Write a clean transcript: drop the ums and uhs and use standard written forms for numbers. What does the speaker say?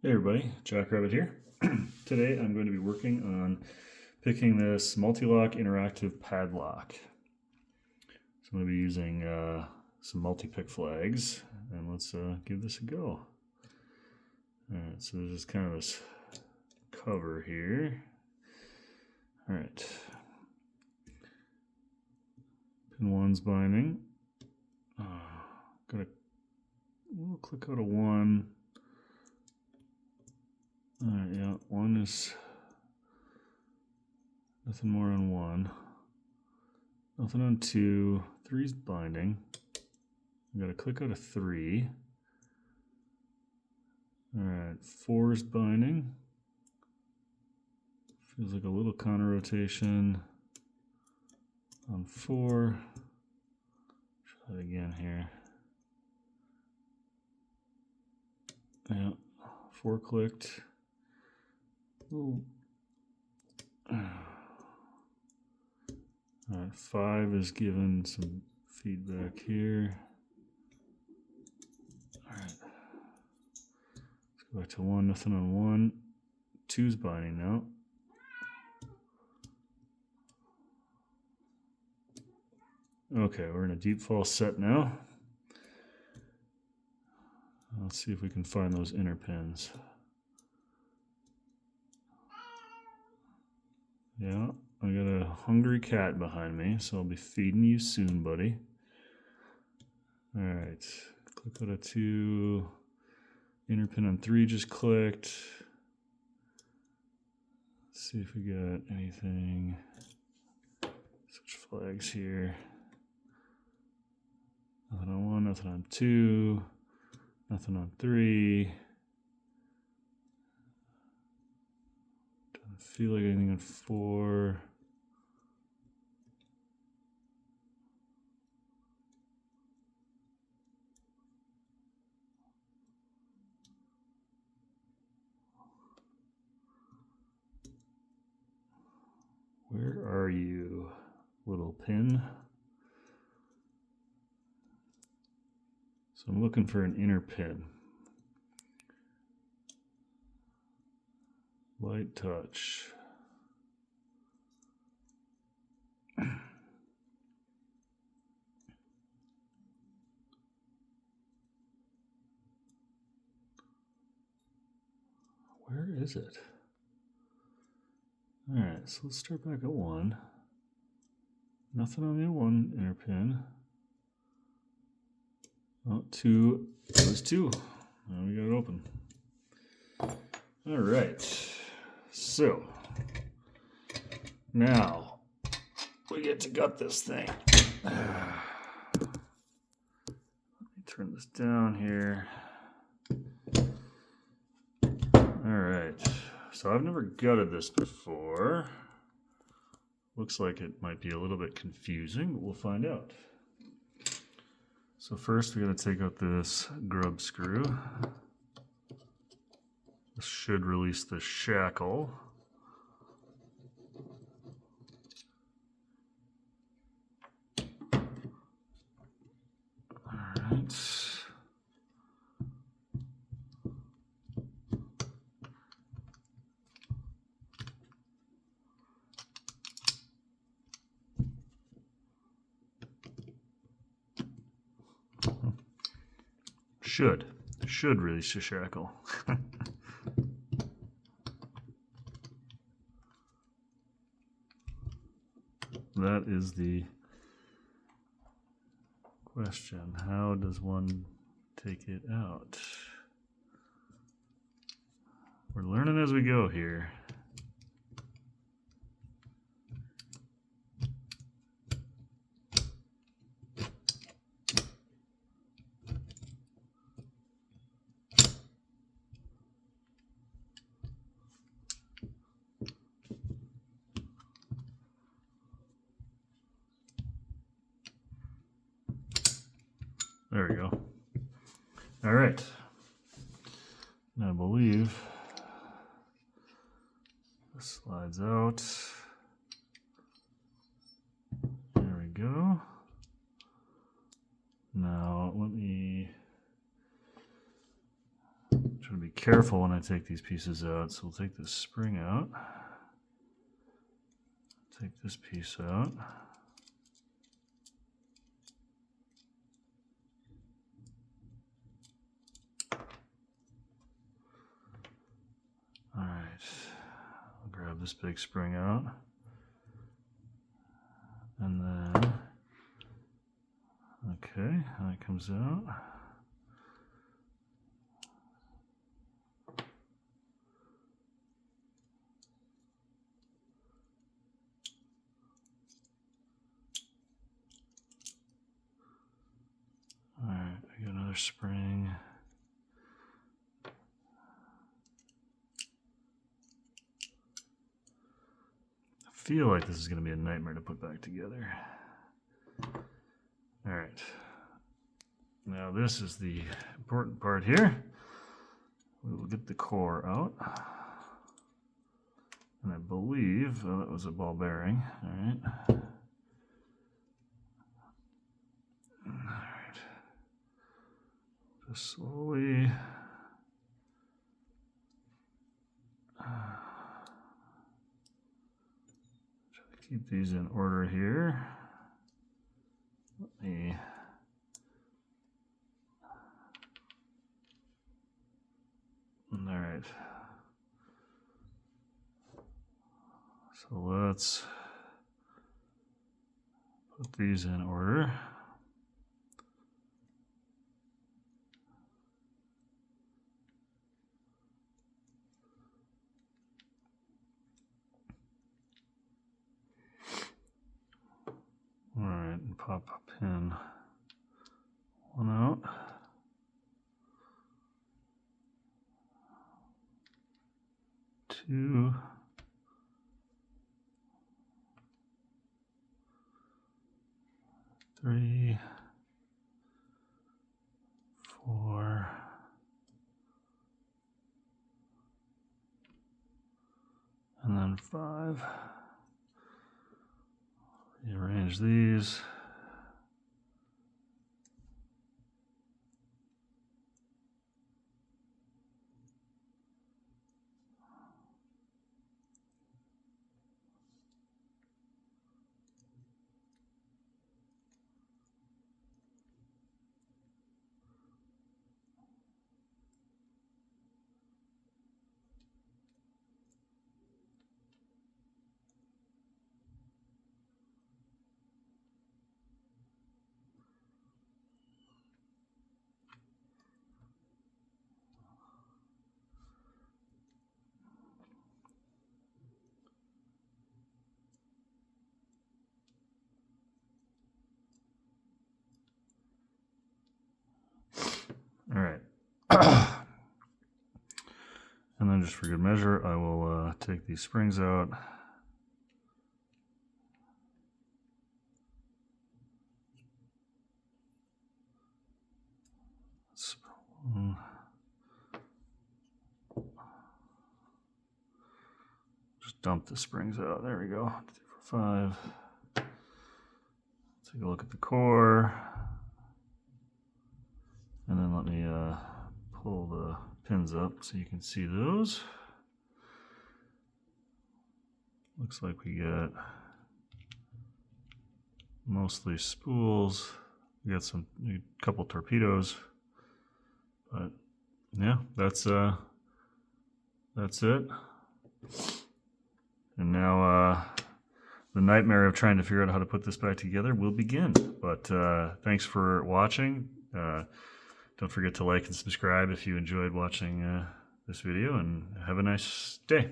Hey everybody, Jackrabbit here. Today I'm going to be working on picking this multi-lock interactive padlock. So I'm going to be using some multi-pick flags, and let's give this a go. Alright, so there's just kind of this cover here. Alright. Pin 1's binding. We'll click out a 1. Alright, yeah, 1 is nothing more on 1. Nothing on 2. 3's binding. I'm going to click out a 3. Alright, 4's binding. Feels like a little counter rotation on 4. Try it again here. Yeah, 4 clicked. Ooh. Alright, 5 is given some feedback here. Alright. Let's go back to 1, nothing on 1. 2's binding now. Okay, we're in a deep false set now. Let's see if we can find those inner pins. Yeah, I got a hungry cat behind me, so I'll be feeding you soon, buddy. Alright, click out a 2. Inner pin on 3 just clicked. Let's see if we got anything. Switch flags here. Nothing on 1, nothing on 2. Nothing on 3. Doesn't feel like anything on 4. Where are you, little pin? So I'm looking for an inner pin. Light touch. Where is it? Alright, so let's start back at 1. Nothing on the 1 inner pin. Oh, 2. It was 2. Now we got it open. Alright. So now we get to gut this thing. Let me turn this down here. Alright. So I've never gutted this before. Looks like it might be a little bit confusing, but we'll find out. So first we got to take out this grub screw. This should release the shackle. Alright. Should release the shackle. That is the question. How does one take it out? We're learning as we go here. There we go. All right. Now I believe this slides out. There we go. Now let me try gotta be careful when I take these pieces out. So we'll take this spring out. Take this piece out. All right, I'll grab this big spring out. And then, okay, that comes out. All right, I got another spring. I feel like this is going to be a nightmare to put back together. All right. Now this is the important part here. We will get the core out. And I believe that was a ball bearing. All right. All right. Just slowly. Keep these in order here. Let me all right. So let's put these in order. All right, and pop a pin one out. Two. Three. Four. And then five. Rearrange these. All right. And then just for good measure, I will take these springs out. Just dump the springs out. There we go. 2, 4, 5. Take a look at the core. And then let me pull the pins up so you can see those. Looks like we got mostly spools. We got a couple torpedoes, but yeah, that's it. And now the nightmare of trying to figure out how to put this back together will begin. But thanks for watching. Don't forget to like and subscribe if you enjoyed watching this video, and have a nice day.